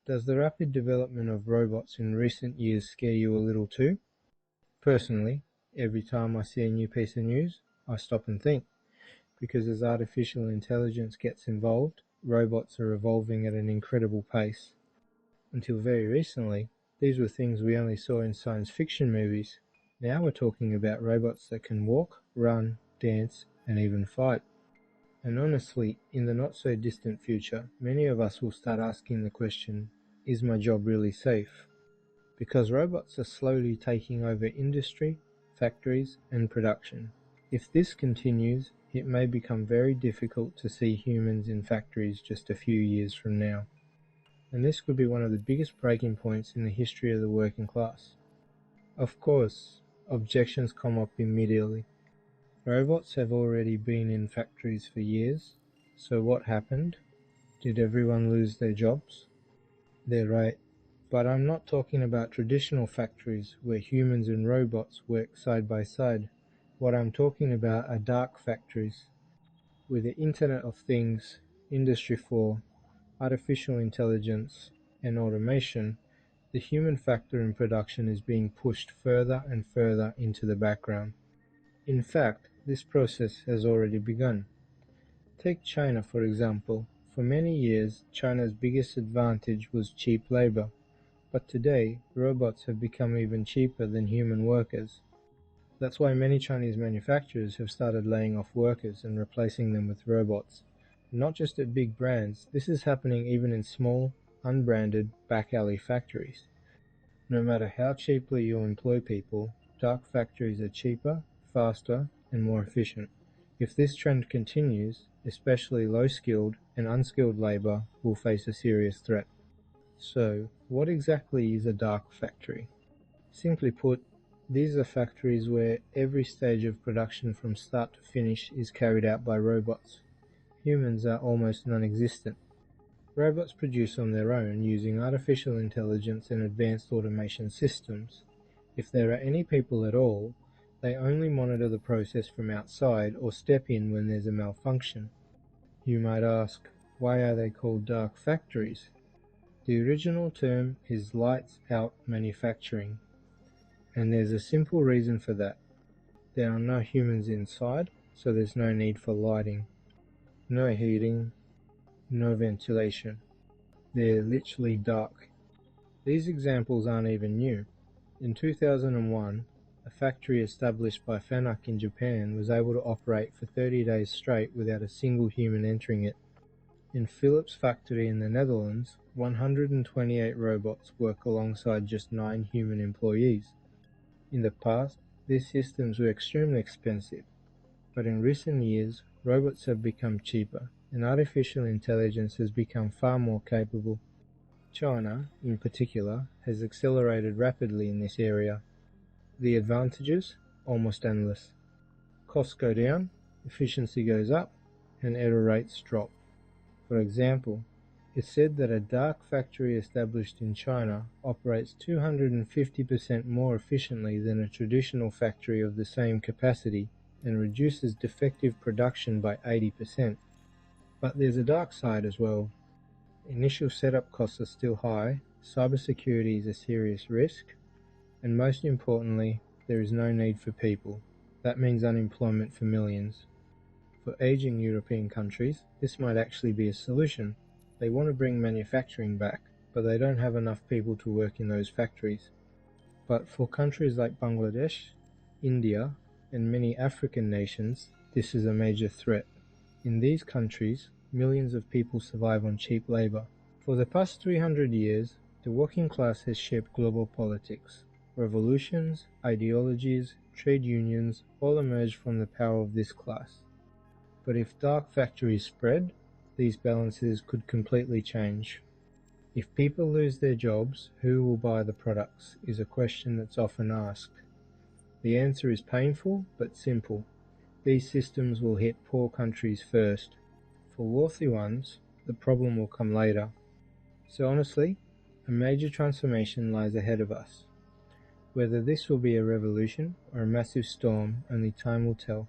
Does the rapid development of robots in recent years scare you a little too? Personally, every time I see a new piece of news, I stop and think, because as artificial intelligence gets involved, robots are evolving at an incredible pace. Until very recently, these were things we only saw in science fiction movies. Now we're talking about robots that can walk, run, dance, and even fight. And honestly, in the not so distant future, many of us will start asking the question, is my job really safe? Because robots are slowly taking over industry, factories, and production. If this continues, it may become very difficult to see humans in factories just a few years from now. And this could be one of the biggest breaking points in the history of the working class. Of course, objections come up immediately. Robots have already been in factories for years, so what happened? Did everyone lose their jobs? They're right, but I'm not talking about traditional factories where humans and robots work side by side. What I'm talking about are dark factories. With the Internet of Things, Industry 4, artificial intelligence, and automation, the human factor in production is being pushed further and further into the background. In fact, this process has already begun. Take China for example. For many years, China's biggest advantage was cheap labor, but today, robots have become even cheaper than human workers. That's why many Chinese manufacturers have started laying off workers and replacing them with robots. Not just at big brands, this is happening even in small, unbranded, back-alley factories. No matter how cheaply you employ people, dark factories are cheaper, faster, and more efficient. If this trend continues, especially low-skilled and unskilled labor will face a serious threat. So, what exactly is a dark factory? Simply put, these are factories where every stage of production from start to finish is carried out by robots. Humans are almost non-existent. Robots produce on their own using artificial intelligence and advanced automation systems. If there are any people at all, they only monitor the process from outside or step in when there's a malfunction. You might ask, why are they called dark factories? The original term is lights out manufacturing, and there's a simple reason for that. There are no humans inside, so there's no need for lighting. No heating, no ventilation. They're literally dark. These examples aren't even new. In 2001, a factory established by Fanuc in Japan was able to operate for 30 days straight without a single human entering it. In Philips' factory in the Netherlands, 128 robots work alongside just 9 human employees. In the past, these systems were extremely expensive, but in recent years, robots have become cheaper, and artificial intelligence has become far more capable. China, in particular, has accelerated rapidly in this area. The advantages? Almost endless. Costs go down, efficiency goes up, and error rates drop. For example, it's said that a dark factory established in China operates 250% more efficiently than a traditional factory of the same capacity and reduces defective production by 80%. But there's a dark side as well. Initial setup costs are still high, cybersecurity is a serious risk, and most importantly, there is no need for people. That means unemployment for millions. For aging European countries, this might actually be a solution. They want to bring manufacturing back, but they don't have enough people to work in those factories. But for countries like Bangladesh, India, and many African nations, this is a major threat. In these countries, millions of people survive on cheap labor. For the past 300 years, the working class has shaped global politics. Revolutions, ideologies, trade unions all emerged from the power of this class. But if dark factories spread, these balances could completely change. If people lose their jobs, who will buy the products is a question that's often asked. The answer is painful but simple. These systems will hit poor countries first. For wealthy ones, the problem will come later. So honestly, a major transformation lies ahead of us. Whether this will be a revolution or a massive storm, only time will tell.